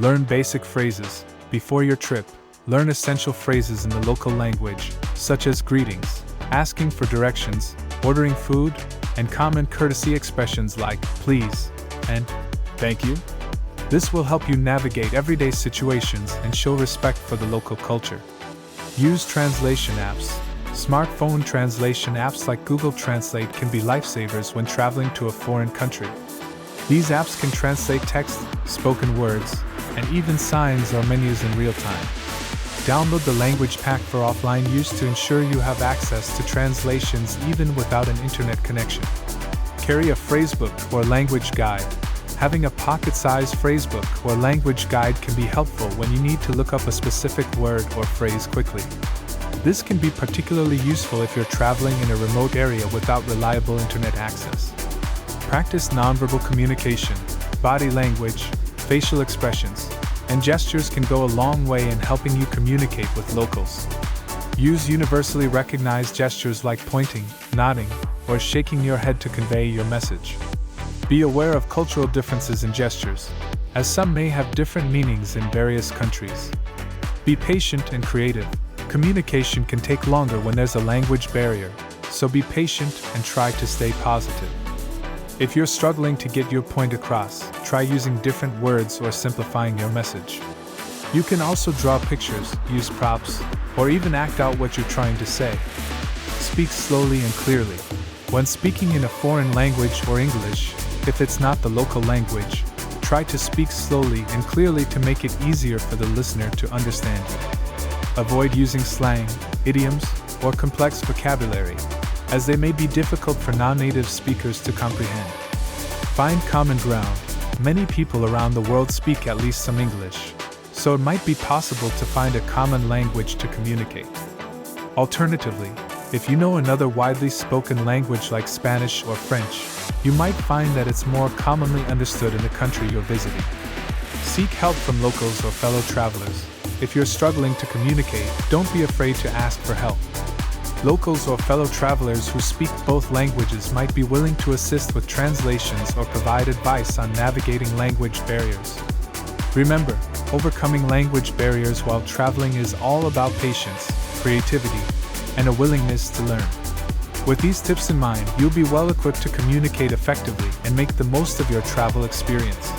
Learn basic phrases. Before your trip, learn essential phrases in the local language, such as greetings, asking for directions, ordering food, and common courtesy expressions like please and thank you. This will help you navigate everyday situations and show respect for the local culture. Use translation apps. Smartphone translation apps like Google Translate can be lifesavers when traveling to a foreign country. These apps can translate text, spoken words, and even signs or menus in real time. Download the language pack for offline use to ensure you have access to translations even without an internet connection. Carry a phrasebook or language guide. Having a pocket-sized phrasebook or language guide can be helpful when you need to look up a specific word or phrase quickly. This can be particularly useful if you're traveling in a remote area without reliable internet access. Practice nonverbal communication. Body language, facial expressions, and gestures can go a long way in helping you communicate with locals. Use universally recognized gestures like pointing, nodding, or shaking your head to convey your message. Be aware of cultural differences in gestures, as some may have different meanings in various countries. Be patient and creative. Communication can take longer when there's a language barrier, so be patient and try to stay positive. If you're struggling to get your point across, try using different words or simplifying your message. You can also draw pictures, use props, or even act out what you're trying to say. Speak slowly and clearly. When speaking in a foreign language or English, if it's not the local language, try to speak slowly and clearly to make it easier for the listener to understand you. Avoid using slang, idioms, or complex vocabulary, as they may be difficult for non-native speakers to comprehend. Find common ground. Many people around the world speak at least some English, so it might be possible to find a common language to communicate. Alternatively, if you know another widely spoken language like Spanish or French, you might find that it's more commonly understood in the country you're visiting. Seek help from locals or fellow travelers. If you're struggling to communicate, don't be afraid to ask for help. Locals or fellow travelers who speak both languages might be willing to assist with translations or provide advice on navigating language barriers. Remember, overcoming language barriers while traveling is all about patience, creativity, and a willingness to learn. With these tips in mind, you'll be well equipped to communicate effectively and make the most of your travel experience.